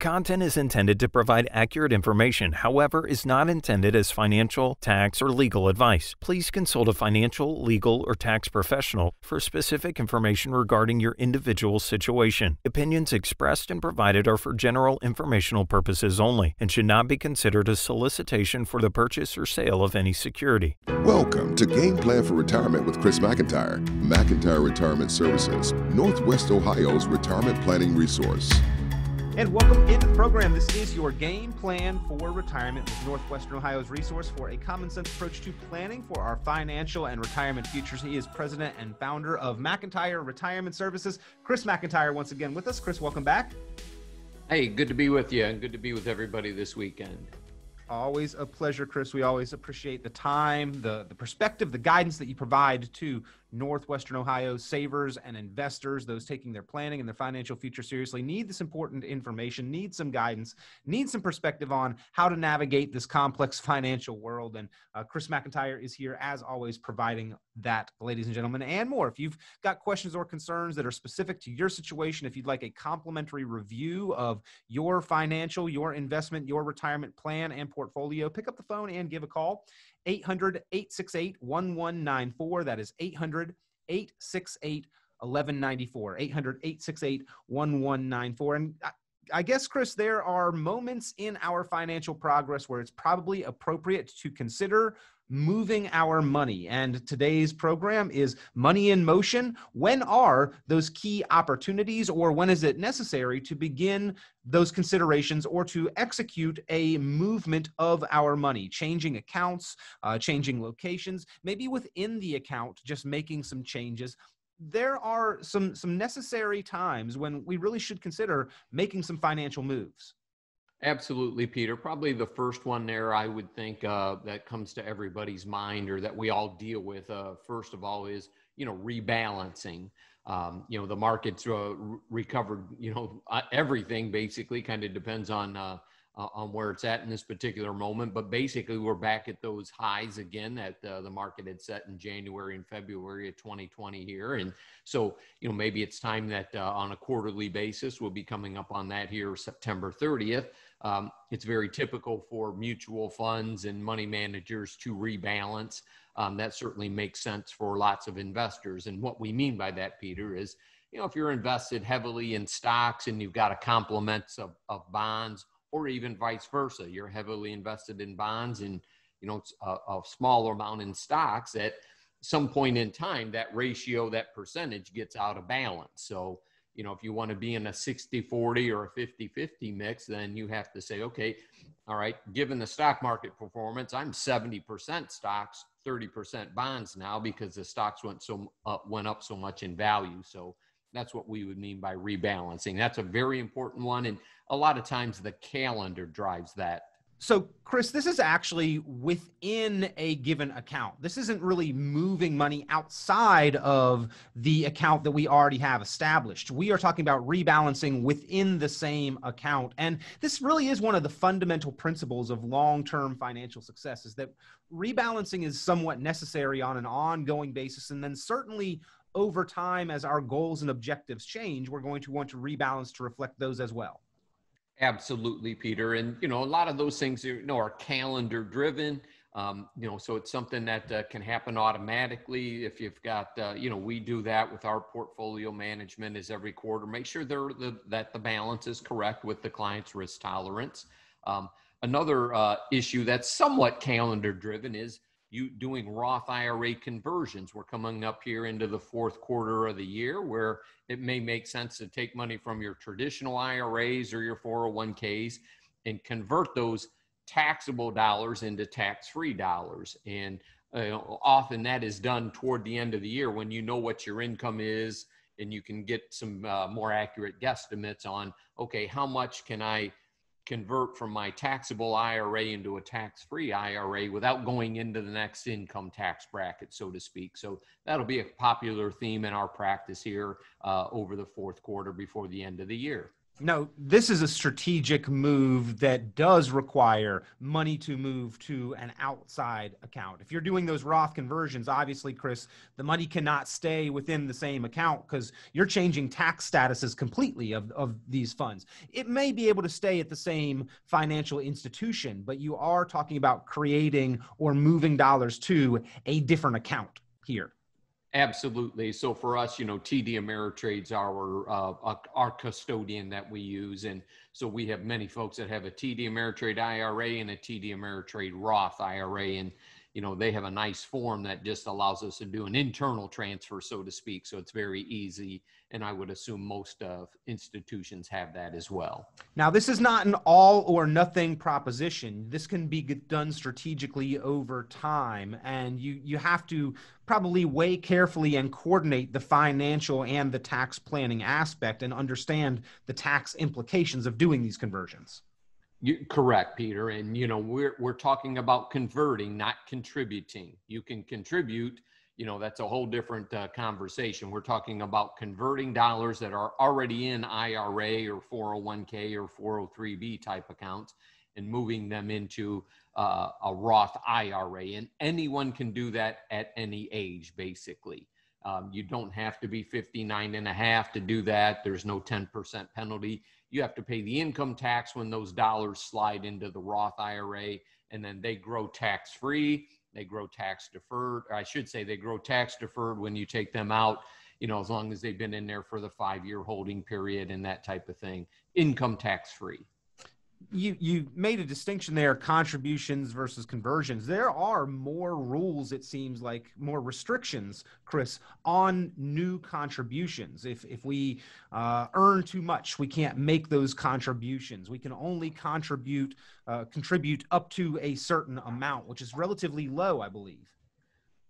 Content is intended to provide accurate information, however, is not intended as financial, tax, or legal advice. Please consult a financial, legal, or tax professional for specific information regarding your individual situation. Opinions expressed and provided are for general informational purposes only and should not be considered a solicitation for the purchase or sale of any security. Welcome to Game Plan for Retirement with Chris McIntire. McIntire Retirement Services, Northwest Ohio's retirement planning resource. And welcome into the program. This is your Game Plan for Retirement with Northwestern Ohio's resource for a common sense approach to planning for our financial and retirement futures. He is president and founder of McIntire Retirement Services. Chris McIntire once again with us. Chris, welcome back. Hey, good to be with you and good to be with everybody this weekend. Always a pleasure, Chris. We always appreciate the time, the perspective, the guidance that you provide to Northwestern Ohio savers and investors. Those taking their planning and their financial future seriously need this important information, need some guidance, need some perspective on how to navigate this complex financial world. And Chris McIntire is here, as always, providing that, ladies and gentlemen, and more. If you've got questions or concerns that are specific to your situation, if you'd like a complimentary review of your financial, your investment, your retirement plan and portfolio, pick up the phone and give a call. 800-868-1194. That is 800-868-1194. 800-868-1194. And I guess, Chris, there are moments in our financial progress where it's probably appropriate to consider moving our money. And today's program is Money in Motion. When are those key opportunities, or when is it necessary to begin those considerations or to execute a movement of our money, changing accounts, changing locations, maybe within the account, just making some changes? There are some necessary times when we really should consider making some financial moves. Absolutely, Peter. Probably the first one there I would think that comes to everybody's mind, or that we all deal with, first of all, is, rebalancing. The market's recovered, everything basically kind of depends on where it's at in this particular moment. But basically, we're back at those highs again that the market had set in January and February of 2020 here. And so, maybe it's time that on a quarterly basis, we'll be coming up on that here September 30th. It's very typical for mutual funds and money managers to rebalance. That certainly makes sense for lots of investors. And what we mean by that, Peter, is, if you're invested heavily in stocks and you've got a complement of bonds, or even vice versa, you're heavily invested in bonds and, a smaller amount in stocks, at some point in time, that ratio, that percentage gets out of balance. So, if you want to be in a 60-40 or a 50-50 mix, then you have to say, okay, all right, given the stock market performance, I'm 70% stocks, 30% bonds now, because the stocks went up so much in value. So that's what we would mean by rebalancing. That's a very important one. And a lot of times the calendar drives that. So, Chris, this is actually within a given account. This isn't really moving money outside of the account that we already have established. We are talking about rebalancing within the same account. And this really is one of the fundamental principles of long-term financial success, is that rebalancing is somewhat necessary on an ongoing basis. And then certainly over time, as our goals and objectives change, we're going to want to rebalance to reflect those as well. Absolutely, Peter. And, a lot of those things, are calendar driven. So it's something that can happen automatically. If you've got, we do that with our portfolio management, is every quarter, make sure that the balance is correct with the client's risk tolerance. Another issue that's somewhat calendar driven is you doing Roth IRA conversions. We're coming up here into the fourth quarter of the year where it may make sense to take money from your traditional IRAs or your 401ks and convert those taxable dollars into tax-free dollars. And often that is done toward the end of the year when you know what your income is and you can get some more accurate guesstimates on, okay, how much can I convert from my taxable IRA into a tax-free IRA without going into the next income tax bracket, so to speak. So that'll be a popular theme in our practice here over the fourth quarter before the end of the year. No, this is a strategic move that does require money to move to an outside account. If you're doing those Roth conversions, obviously, Chris, the money cannot stay within the same account because you're changing tax statuses completely of these funds. It may be able to stay at the same financial institution, but you are talking about creating or moving dollars to a different account here. Absolutely. So for us, TD Ameritrade's our custodian that we use, and so we have many folks that have a TD Ameritrade IRA and a TD Ameritrade Roth IRA, and they have a nice form that just allows us to do an internal transfer, so to speak. So it's very easy, and I would assume most institutions have that as well. Now, this is not an all or nothing proposition. This can be done strategically over time, and you have to probably weigh carefully and coordinate the financial and the tax planning aspect and understand the tax implications of doing these conversions. Correct, Peter. And, we're talking about converting, not contributing. You can contribute, that's a whole different conversation. We're talking about converting dollars that are already in IRA or 401k or 403b type accounts and moving them into a Roth IRA. And anyone can do that at any age, basically. You don't have to be 59 and a half to do that. There's no 10% penalty. You have to pay the income tax when those dollars slide into the Roth IRA, and then they grow tax-free. They grow tax deferred, or I should say they grow tax deferred when you take them out, as long as they've been in there for the 5-year holding period and that type of thing, income tax free. You made a distinction there, contributions versus conversions. There are more rules, it seems like, more restrictions, Chris, on new contributions. If we earn too much, we can't make those contributions. We can only contribute up to a certain amount, which is relatively low, I believe.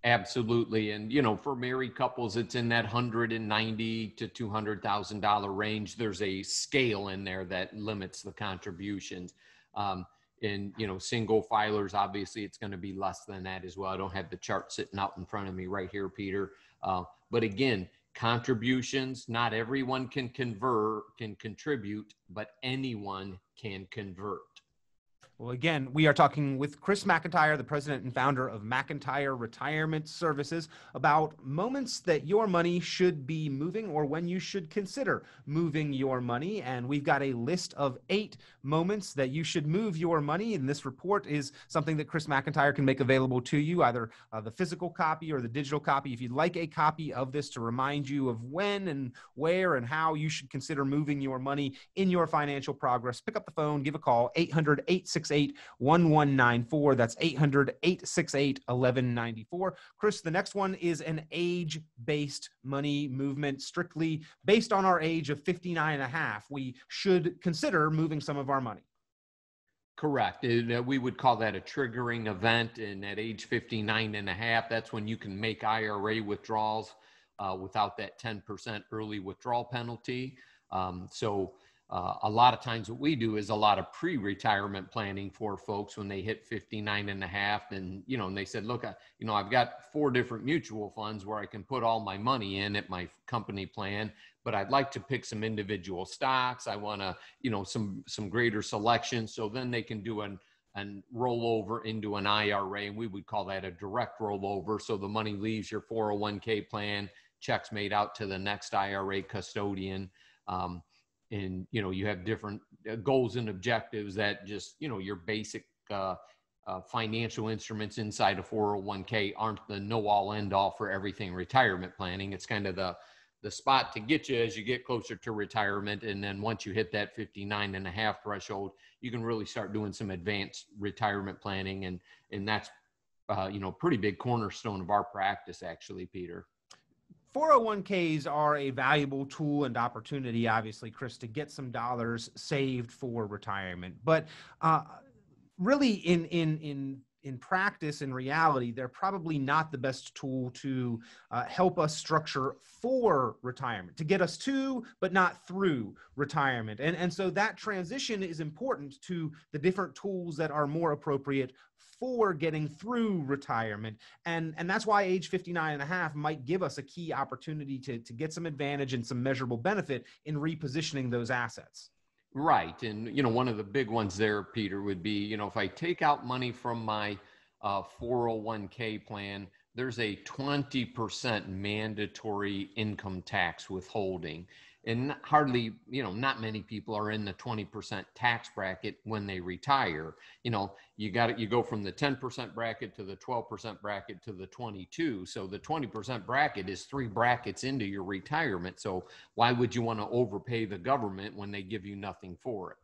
Absolutely. And, for married couples, it's in that $190,000 to $200,000 range. There's a scale in there that limits the contributions. In, single filers, obviously it's going to be less than that as well. I don't have the chart sitting out in front of me right here, Peter. But again, contributions, not everyone can contribute, but anyone can convert. Well, again, we are talking with Chris McIntire, the president and founder of McIntire Retirement Services, about moments that your money should be moving or when you should consider moving your money. And we've got a list of 8 moments that you should move your money. And this report is something that Chris McIntire can make available to you, either the physical copy or the digital copy. If you'd like a copy of this to remind you of when and where and how you should consider moving your money in your financial progress, pick up the phone, give a call, 800-868-1194. That's 800-868-1194. Chris, the next one is an age-based money movement, strictly based on our age of 59 and a half. We should consider moving some of our money. Correct. We would call that a triggering event. And at age 59 and a half, that's when you can make IRA withdrawals without that 10% early withdrawal penalty. A lot of times what we do is a lot of pre-retirement planning for folks when they hit 59 and a half. And, and they said, look, I've got 4 different mutual funds where I can put all my money in at my company plan, but I'd like to pick some individual stocks. I want to, some greater selection. So then they can do an rollover into an IRA. And we would call that a direct rollover. So the money leaves your 401k plan, checks made out to the next IRA custodian. And, you have different goals and objectives that just, your basic financial instruments inside a 401k aren't the know all end all for everything retirement planning. It's kind of the spot to get you as you get closer to retirement. And then once you hit that 59 and a half threshold, you can really start doing some advanced retirement planning. And that's, pretty big cornerstone of our practice, actually, Peter. 401ks are a valuable tool and opportunity, obviously, Chris, to get some dollars saved for retirement. But really, in practice, in reality, they're probably not the best tool to help us structure for retirement, to get us to, but not through retirement. And so that transition is important to the different tools that are more appropriate for getting through retirement. And that's why age 59 and a half might give us a key opportunity to get some advantage and some measurable benefit in repositioning those assets. Right. And, one of the big ones there, Peter, would be, if I take out money from my 401k plan, there's a 20% mandatory income tax withholding. And hardly, not many people are in the 20% tax bracket when they retire. You go from the 10% bracket to the 12% bracket to the 22. So the 20% bracket is 3 brackets into your retirement. So why would you want to overpay the government when they give you nothing for it?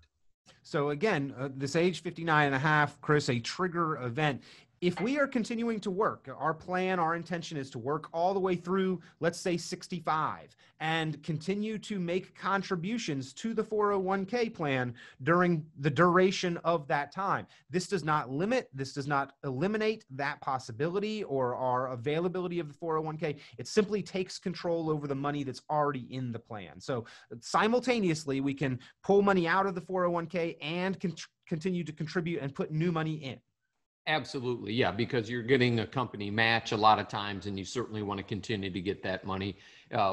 So again, this age 59 and a half, Chris, a trigger event. If we are continuing to work, our plan, our intention is to work all the way through, let's say 65, and continue to make contributions to the 401k plan during the duration of that time. This does not eliminate that possibility or our availability of the 401k. It simply takes control over the money that's already in the plan. So simultaneously, we can pull money out of the 401k and continue to contribute and put new money in. Absolutely. Yeah. Because you're getting a company match a lot of times, and you certainly want to continue to get that money.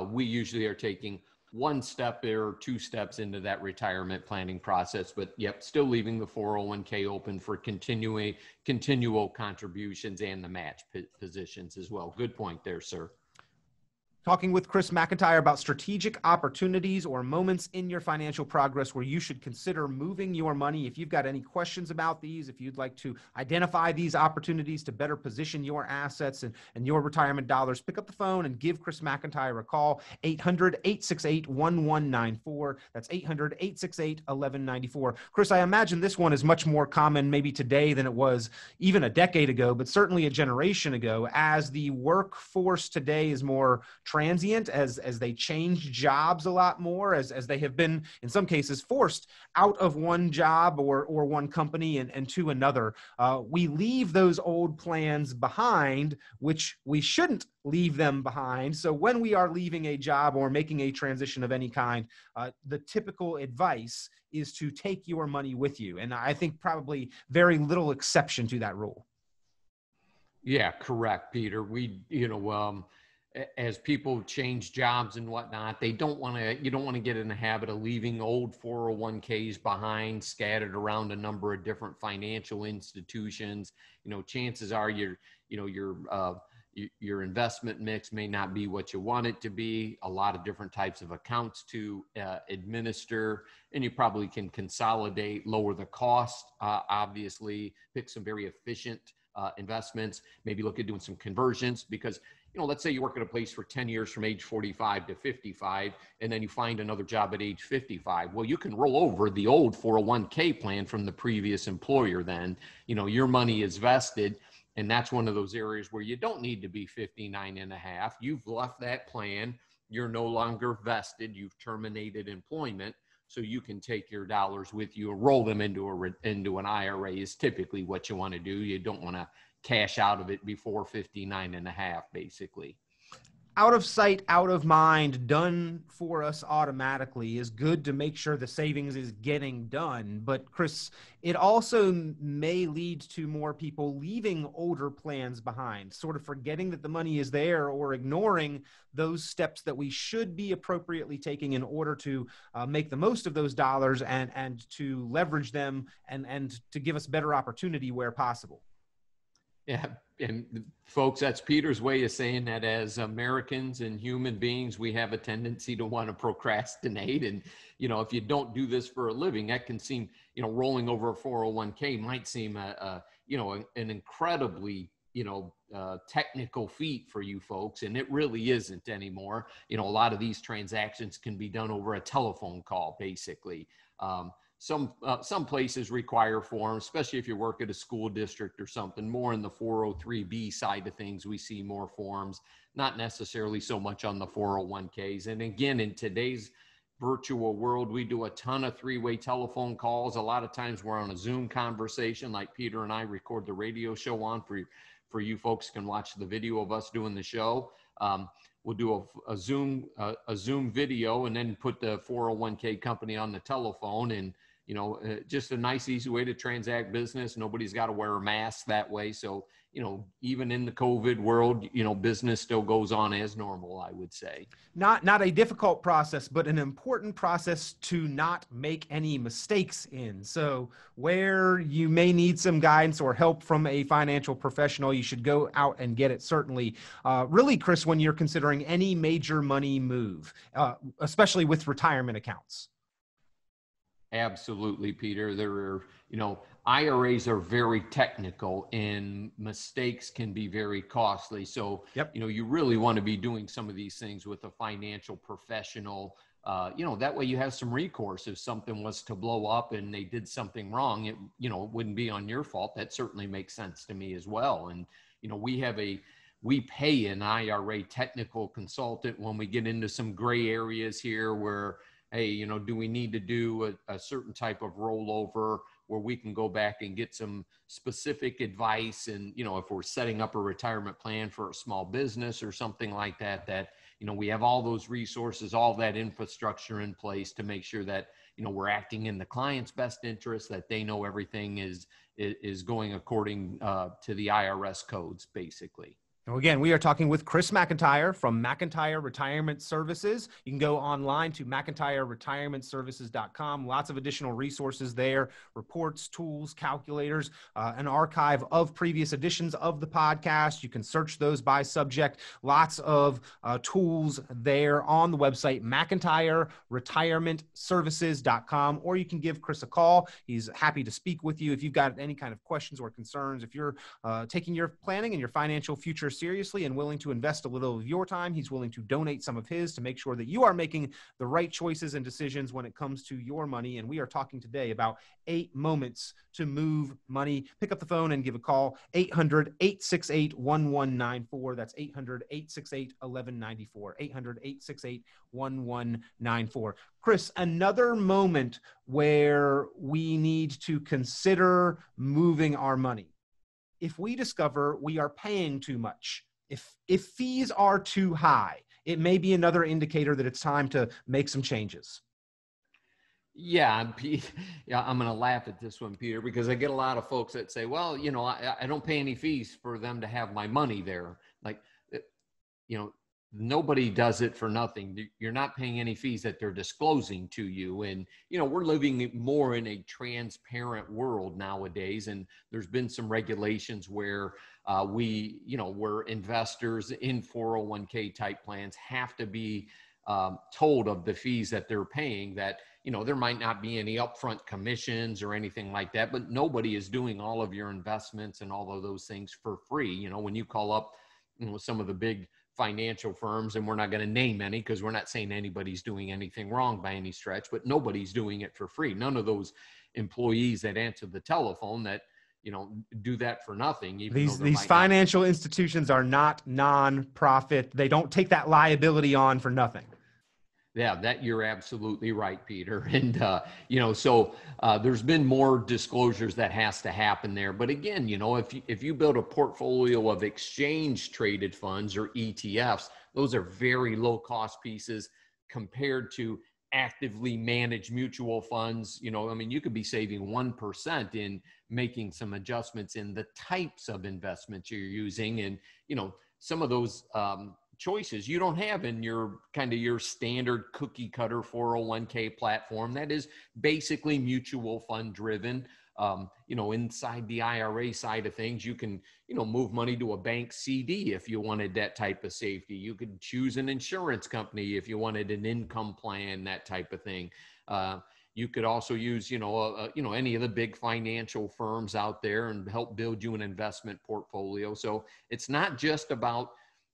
We usually are taking 1 step or 2 steps into that retirement planning process, but yep, still leaving the 401k open for continual contributions and the match positions as well. Good point there, sir. Talking with Chris McIntire about strategic opportunities or moments in your financial progress where you should consider moving your money. If you've got any questions about these, if you'd like to identify these opportunities to better position your assets and your retirement dollars, pick up the phone and give Chris McIntire a call, 800-868-1194. That's 800-868-1194. Chris, I imagine this one is much more common maybe today than it was even a decade ago, but certainly a generation ago, as the workforce today is more transient, as they change jobs a lot more, as they have been in some cases forced out of one job or one company and to another. We leave those old plans behind, which we shouldn't leave them behind. So when we are leaving a job or making a transition of any kind, the typical advice is to take your money with you. And I think probably very little exception to that rule. Yeah, correct, Peter. As people change jobs and whatnot, you don't want to get in the habit of leaving old 401ks behind, scattered around a number of different financial institutions. Chances are your investment mix may not be what you want it to be. A lot of different types of accounts to administer, and you probably can consolidate, lower the cost, obviously, pick some very efficient investments, maybe look at doing some conversions, because let's say you work at a place for 10 years from age 45 to 55, and then you find another job at age 55. Well, you can roll over the old 401k plan from the previous employer then. Your money is vested, and that's one of those areas where you don't need to be 59 and a half. You've left that plan. You're no longer vested. You've terminated employment. So you can take your dollars with you and roll them into an IRA is typically what you want to do. You don't want to cash out of it before 59 and a half, basically. Out of sight, out of mind, done for us automatically is good to make sure the savings is getting done. But Chris, it also may lead to more people leaving older plans behind, sort of forgetting that the money is there or ignoring those steps that we should be appropriately taking in order to make the most of those dollars and to leverage them and to give us better opportunity where possible. Yeah, and folks, that's Peter's way of saying that as Americans and human beings, we have a tendency to want to procrastinate. And, if you don't do this for a living, that can seem, rolling over a 401k might seem, an incredibly, technical feat for you folks. And it really isn't anymore. A lot of these transactions can be done over a telephone call, basically. Some places require forms, especially if you work at a school district or something. More in the 403B side of things, we see more forms, not necessarily so much on the 401ks. And again, in today's virtual world, we do a ton of 3-way telephone calls. A lot of times we're on a Zoom conversation like Peter and I record the radio show on. For you folks can watch the video of us doing the show. We'll do a Zoom video and then put the 401k company on the telephone, and just a nice, easy way to transact business. Nobody's got to wear a mask that way. So, even in the COVID world, business still goes on as normal, I would say. Not a difficult process, but an important process to not make any mistakes in. So where you may need some guidance or help from a financial professional, you should go out and get it, certainly. Really, Chris, when you're considering any major money move, especially with retirement accounts. Absolutely, Peter. There are, IRAs are very technical and mistakes can be very costly. So, yep. You really want to be doing some of these things with a financial professional. That way you have some recourse. If something was to blow up and they did something wrong, it wouldn't be on your fault. That certainly makes sense to me as well. And, we pay an IRA technical consultant when we get into some gray areas here where, hey, do we need to do a certain type of rollover where we can go back and get some specific advice? And, if we're setting up a retirement plan for a small business or something like that, we have all those resources, all that infrastructure in place to make sure that, we're acting in the client's best interest, that they know everything is going according to the IRS codes, basically. Now, again, we are talking with Chris McIntire from McIntire Retirement Services. You can go online to McIntireRetirementServices.com. Lots of additional resources there, reports, tools, calculators, an archive of previous editions of the podcast. You can search those by subject. Lots of tools there on the website, McIntireRetirementServices.com, or you can give Chris a call. He's happy to speak with you if you've got any kind of questions or concerns. If you're taking your planning and your financial future seriously and willing to invest a little of your time, he's willing to donate some of his to make sure that you are making the right choices and decisions when it comes to your money. And we are talking today about 8 moments to move money. Pick up the phone and give a call, 800-868-1194. That's 800-868-1194, 800-868-1194. Chris, another moment where we need to consider moving our money. If we discover we are paying too much, if fees are too high, it may be another indicator that it's time to make some changes. Yeah, I'm going to laugh at this one, Peter, because I get a lot of folks that say, well, I don't pay any fees for them to have my money there. Like, nobody does it for nothing. You're not paying any fees that they're disclosing to you. And, we're living more in a transparent world nowadays. And there's been some regulations where where investors in 401k type plans have to be told of the fees that they're paying, that, there might not be any upfront commissions or anything like that, but nobody is doing all of your investments and all of those things for free. When you call up, some of the big financial firms, and we're not going to name any because we're not saying anybody's doing anything wrong by any stretch, but nobody's doing it for free. None of those employees that answer the telephone that, do that for nothing. These financial institutions are not non-profit. They don't take that liability on for nothing. Yeah, that you're absolutely right, Peter. And, so there's been more disclosures that has to happen there. But again, if you build a portfolio of exchange traded funds or ETFs, those are very low cost pieces compared to actively managed mutual funds. You could be saving 1% in making some adjustments in the types of investments you're using. And, some of those, choices you don't have in your standard cookie cutter 401k platform that is basically mutual fund driven. Inside the IRA side of things, you can, move money to a bank CD if you wanted that type of safety. You could choose an insurance company if you wanted an income plan, that type of thing. You could also use, any of the big financial firms out there and help build you an investment portfolio. So it's not just about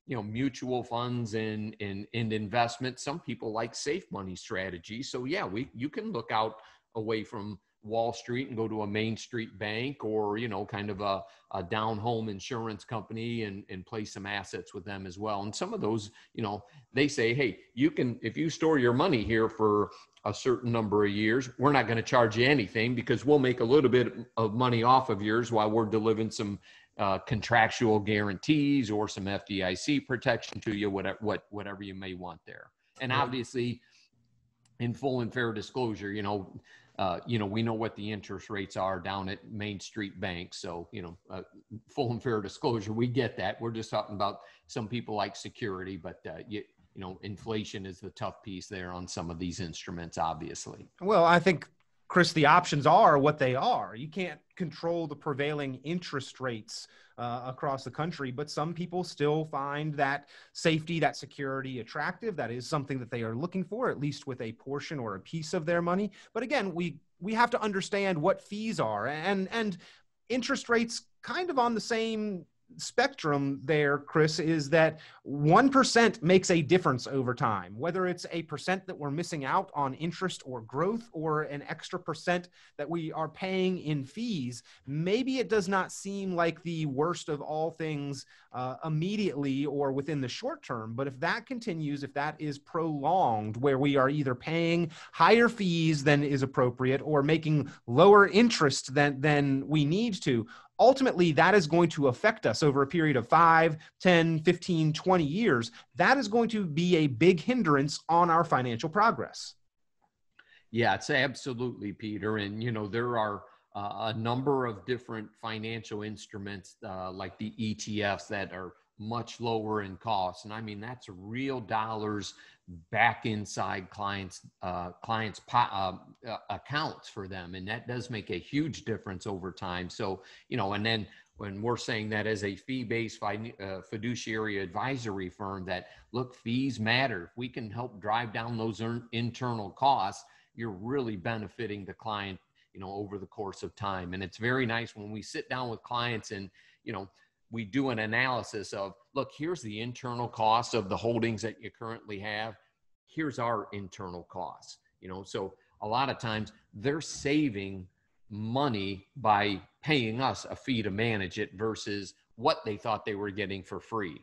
mutual funds and investments. Some people like safe money strategies. So yeah, you can look out away from Wall Street and go to a Main Street bank or, kind of a down home insurance company and place some assets with them as well. And some of those, they say, hey, if you store your money here for a certain number of years, we're not going to charge you anything because we'll make a little bit of money off of yours while we're delivering some contractual guarantees or some FDIC protection to you, whatever you may want there. And obviously, in full and fair disclosure, we know what the interest rates are down at Main Street Bank. So, full and fair disclosure, we get that. We're just talking about some people like security, but inflation is the tough piece there on some of these instruments, obviously. Well, I think, Chris, the options are what they are. You can't control the prevailing interest rates across the country, but some people still find that safety, that security attractive. That is something that they are looking for, at least with a portion or a piece of their money. But again, we have to understand what fees are, and interest rates kind of on the same spectrum there, Chris, is that 1% makes a difference over time, whether it's a percent that we're missing out on interest or growth, or an extra percent that we are paying in fees. Maybe it does not seem like the worst of all things immediately or within the short term, but if that continues, if that is prolonged, where we are either paying higher fees than is appropriate or making lower interest than we need to, ultimately, that is going to affect us over a period of 5, 10, 15, 20 years. That is going to be a big hindrance on our financial progress. Yeah, it's absolutely, Peter. And, there are a number of different financial instruments like the ETFs that are much lower in cost. And I mean, that's real dollars back inside clients' accounts for them. And that does make a huge difference over time. So, and then when we're saying that as a fee-based fiduciary advisory firm, that look, fees matter. If we can help drive down those internal costs, you're really benefiting the client, over the course of time. And it's very nice when we sit down with clients and, we do an analysis of, look, here's the internal cost of the holdings that you currently have. Here's our internal costs, so a lot of times they're saving money by paying us a fee to manage it versus what they thought they were getting for free.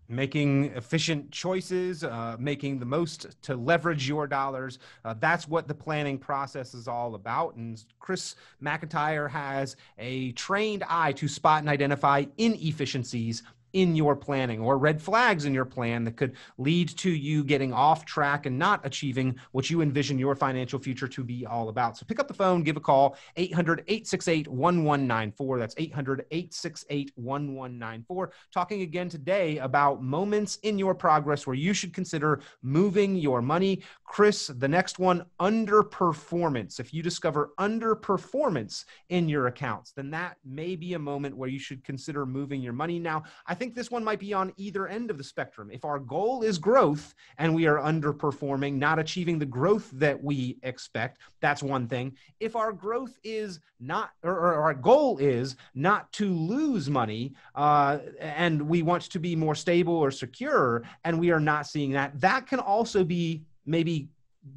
Making efficient choices, making the most to leverage your dollars. That's what the planning process is all about. And Chris McIntire has a trained eye to spot and identify inefficiencies in your planning or red flags in your plan that could lead to you getting off track and not achieving what you envision your financial future to be all about. So pick up the phone, give a call, 800-868-1194. That's 800-868-1194. Talking again today about moments in your progress where you should consider moving your money. Chris, the next one, underperformance. If you discover underperformance in your accounts, then that may be a moment where you should consider moving your money. Now, I think this one might be on either end of the spectrum. If our goal is growth and we are underperforming, not achieving the growth that we expect, that's one thing. If our growth is not, or our goal is not to lose money, and we want to be more stable or secure, and we are not seeing that, that can also be maybe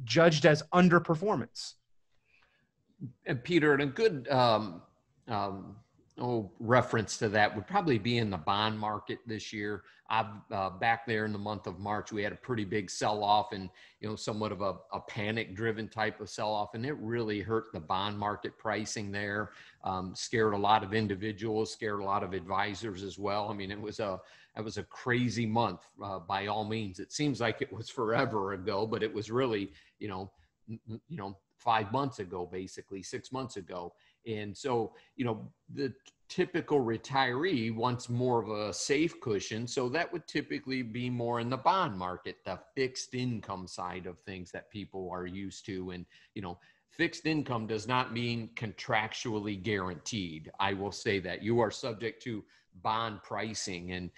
judged as underperformance. And Peter, and a good reference to that would probably be in the bond market this year. Back there in the month of March, we had a pretty big sell-off and, somewhat of a panic-driven type of sell-off, and it really hurt the bond market pricing there, scared a lot of individuals, scared a lot of advisors as well. I mean, it was a crazy month by all means. It seems like it was forever ago, but it was really, 5 months ago, basically 6 months ago. And so, the typical retiree wants more of a safe cushion. So that would typically be more in the bond market, the fixed income side of things that people are used to. And, fixed income does not mean contractually guaranteed. I will say that you are subject to bond pricing. And,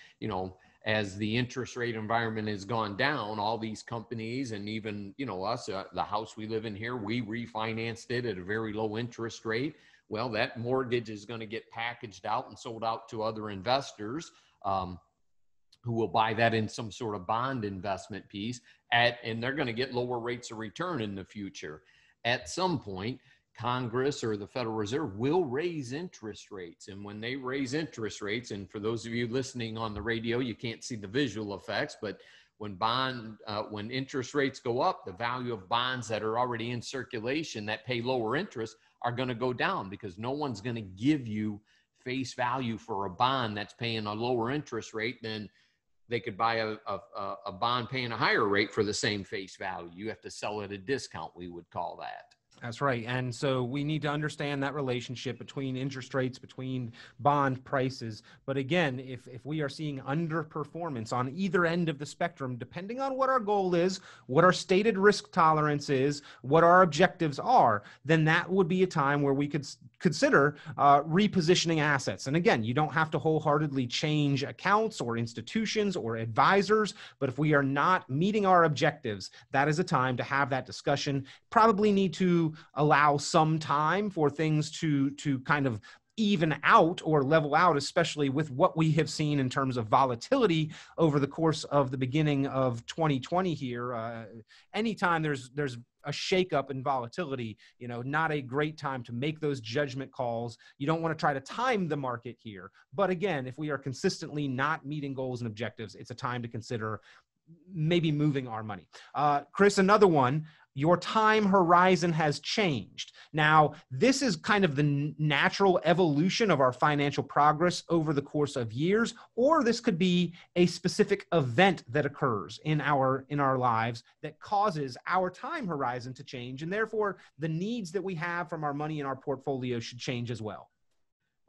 as the interest rate environment has gone down, all these companies and even, us, the house we live in here, we refinanced it at a very low interest rate. Well, that mortgage is going to get packaged out and sold out to other investors who will buy that in some sort of bond investment piece and they're going to get lower rates of return in the future. At some point, Congress or the Federal Reserve will raise interest rates. And when they raise interest rates, and for those of you listening on the radio, you can't see the visual effects, but when interest rates go up, the value of bonds that are already in circulation that pay lower interest are going to go down because no one's going to give you face value for a bond that's paying a lower interest rate than they could buy a bond paying a higher rate for the same face value. You have to sell at a discount, we would call that. That's right. And so we need to understand that relationship between interest rates, between bond prices. But again, if we are seeing underperformance on either end of the spectrum, depending on what our goal is, what our stated risk tolerance is, what our objectives are, then that would be a time where we could consider repositioning assets. And again, you don't have to wholeheartedly change accounts or institutions or advisors, but if we are not meeting our objectives, that is a time to have that discussion. Probably need to allow some time for things to kind of even out or level out, especially with what we have seen in terms of volatility over the course of the beginning of 2020 here. Anytime there's a shakeup in volatility, not a great time to make those judgment calls. You don't want to try to time the market here. But again, if we are consistently not meeting goals and objectives, it's a time to consider maybe moving our money. Chris, another one. Your time horizon has changed. Now, this is kind of the natural evolution of our financial progress over the course of years, or this could be a specific event that occurs in our lives that causes our time horizon to change, and therefore the needs that we have from our money in our portfolio should change as well.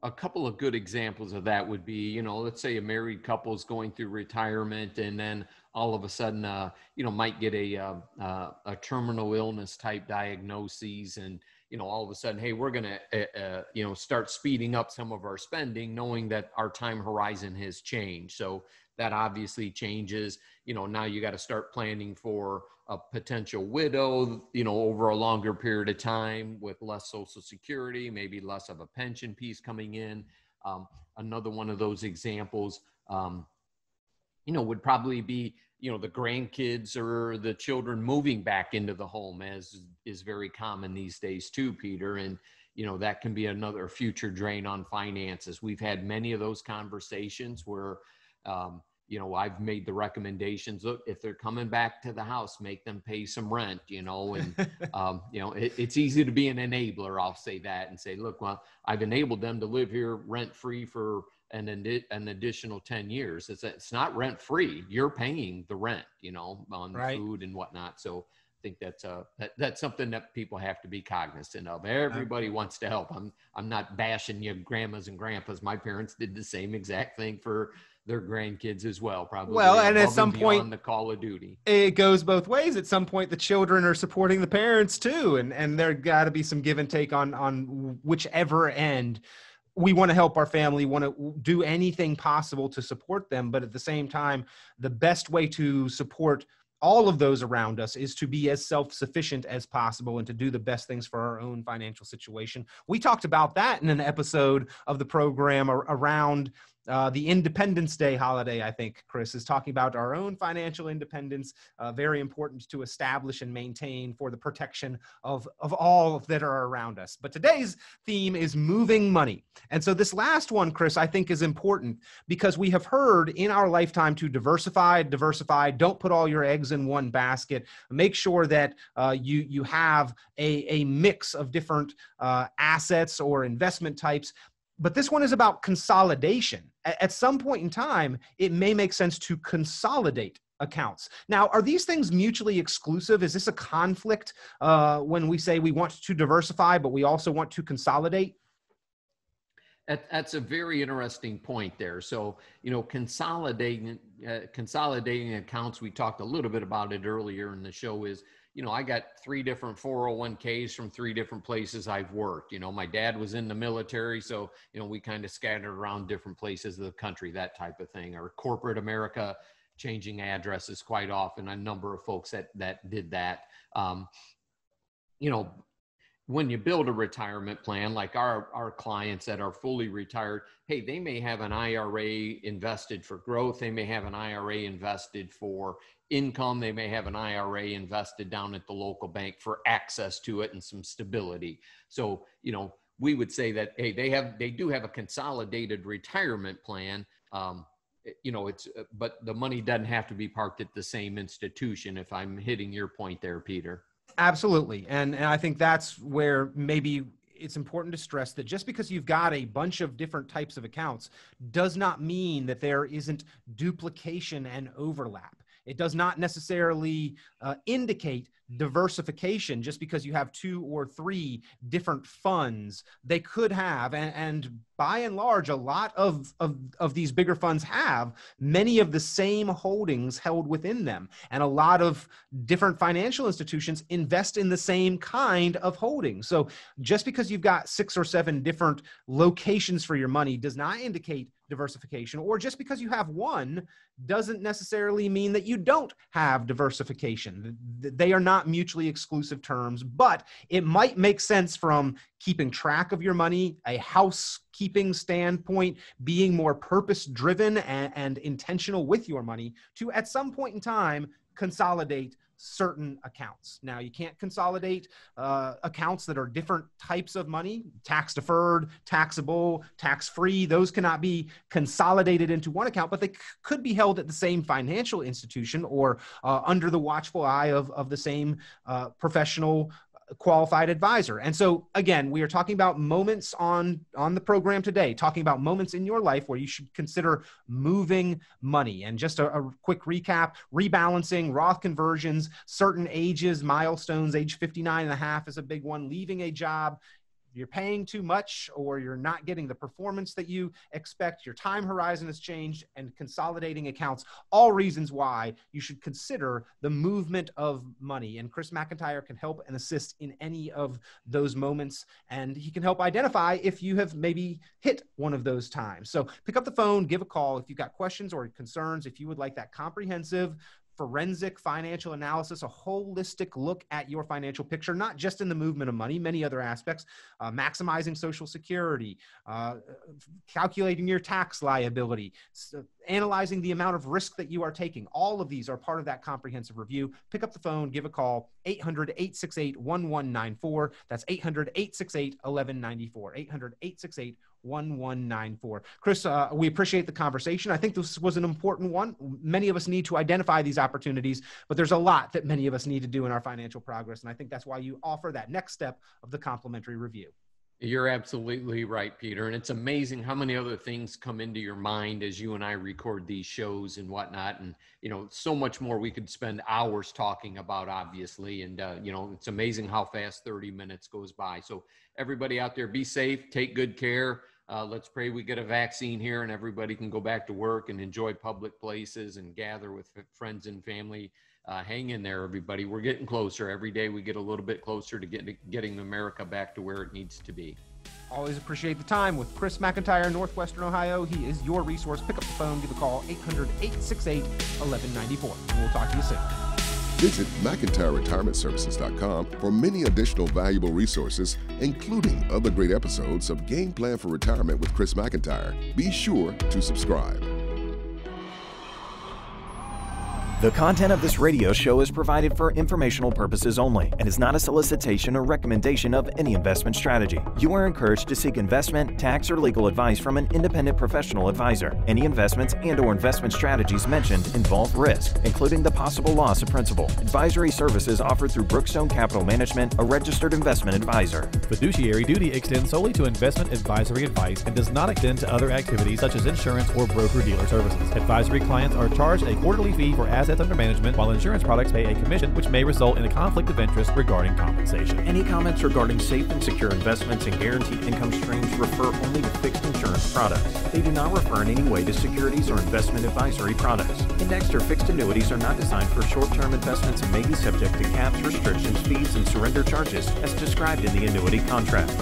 A couple of good examples of that would be, let's say a married couple is going through retirement and then all of a sudden, might get a terminal illness type diagnoses. And, all of a sudden, hey, we're going to, start speeding up some of our spending, knowing that our time horizon has changed. So that obviously changes, now you got to start planning for a potential widow, over a longer period of time with less Social Security, maybe less of a pension piece coming in. Another one of those examples, would probably be, the grandkids or the children moving back into the home, as is very common these days too, Peter. And, that can be another future drain on finances. We've had many of those conversations where, I've made the recommendations, look, if they're coming back to the house, make them pay some rent, and, it's easy to be an enabler. I'll say that and say, look, well, I've enabled them to live here rent free for an additional 10 years. It's not rent free. You're paying the rent, on right. Food and whatnot. So I think that's something that people have to be cognizant of. Everybody wants to help. I'm not bashing you grandmas and grandpas. My parents did the same exact thing for their grandkids as well, probably. Well, and at some point, the call of duty, it goes both ways. At some point, the children are supporting the parents too, and there got to be some give and take on whichever end. We want to help our family, want to do anything possible to support them, but at the same time, the best way to support all of those around us is to be as self-sufficient as possible and to do the best things for our own financial situation. We talked about that in an episode of the program around the Independence Day holiday. I think Chris is talking about our own financial independence, very important to establish and maintain for the protection of all that are around us. But today's theme is moving money. And so this last one, Chris, I think is important because we have heard in our lifetime to diversify, don't put all your eggs in one basket. Make sure that you have a mix of different assets or investment types. But this one is about consolidation. At some point in time, it may make sense to consolidate accounts. Now, are these things mutually exclusive? Is this a conflict when we say we want to diversify, but we also want to consolidate? That's a very interesting point there. So, consolidating accounts, we talked a little bit about it earlier in the show, is, I got 3 different 401ks from 3 different places I've worked. My dad was in the military, so, we kind of scattered around different places of the country, that type of thing. Or corporate America, changing addresses quite often, a number of folks that did that. When you build a retirement plan, like our clients that are fully retired, hey, they may have an IRA invested for growth. They may have an IRA invested for income. They may have an IRA invested down at the local bank for access to it and some stability. So, we would say that, hey, they do have a consolidated retirement plan. But the money doesn't have to be parked at the same institution, if I'm hitting your point there, Peter. Absolutely. And I think that's where maybe it's important to stress that just because you've got a bunch of different types of accounts does not mean that there isn't duplication and overlap. It does not necessarily indicate diversification just because you have 2 or 3 different funds. They could have, and by and large, a lot of these bigger funds have many of the same holdings held within them. And a lot of different financial institutions invest in the same kind of holdings. So just because you've got 6 or 7 different locations for your money does not indicate diversification, or just because you have one doesn't necessarily mean that you don't have diversification. They are not mutually exclusive terms, but it might make sense from keeping track of your money, a housekeeping standpoint, being more purpose-driven and intentional with your money, to at some point in time consolidate certain accounts. Now, you can't consolidate accounts that are different types of money, tax deferred, taxable, tax-free. Those cannot be consolidated into one account, but they could be held at the same financial institution or under the watchful eye of the same professional qualified advisor. And so again, we are talking about moments on the program today, talking about moments in your life where you should consider moving money. And just a quick recap: rebalancing, Roth conversions, certain ages, milestones. Age 59 and a half is a big one. Leaving a job you're paying too much, or you're not getting the performance that you expect, your time horizon has changed, and consolidating accounts, all reasons why you should consider the movement of money. And Chris McIntire can help and assist in any of those moments, and he can help identify if you have maybe hit one of those times. So pick up the phone, give a call if you've got questions or concerns, if you would like that comprehensive forensic financial analysis, a holistic look at your financial picture, not just in the movement of money, many other aspects, maximizing Social Security, calculating your tax liability, analyzing the amount of risk that you are taking. All of these are part of that comprehensive review. Pick up the phone, give a call, 800-868-1194. That's 800-868-1194, 800-868-1194. Chris, we appreciate the conversation. I think this was an important one. Many of us need to identify these opportunities, but there's a lot that many of us need to do in our financial progress. And I think that's why you offer that next step of the complimentary review. You're absolutely right, Peter. And it's amazing how many other things come into your mind as you and I record these shows and whatnot. And, you know, so much more we could spend hours talking about, obviously. And, you know, it's amazing how fast 30 minutes goes by. So everybody out there, be safe, take good care. Let's pray we get a vaccine here and everybody can go back to work and enjoy public places and gather with friends and family. Hang in there, everybody. We're getting closer. Every day we get a little bit closer to getting America back to where it needs to be. Always appreciate the time with Chris McIntire, Northwestern Ohio. He is your resource. Pick up the phone, give a call, 800-868-1194. And we'll talk to you soon. Visit McIntyreRetirementServices.com for many additional valuable resources, including other great episodes of Game Plan for Retirement with Chris McIntire. Be sure to subscribe. The content of this radio show is provided for informational purposes only and is not a solicitation or recommendation of any investment strategy. You are encouraged to seek investment, tax, or legal advice from an independent professional advisor. Any investments and/or investment strategies mentioned involve risk, including the possible loss of principal. Advisory services offered through Brookstone Capital Management, a registered investment advisor. Fiduciary duty extends solely to investment advisory advice and does not extend to other activities such as insurance or broker-dealer services. Advisory clients are charged a quarterly fee for assets under management, while insurance products pay a commission, which may result in a conflict of interest regarding compensation. Any comments regarding safe and secure investments and guaranteed income streams refer only to fixed insurance products. They do not refer in any way to securities or investment advisory products. Indexed or fixed annuities are not designed for short-term investments and may be subject to caps, restrictions, fees, and surrender charges as described in the annuity contract.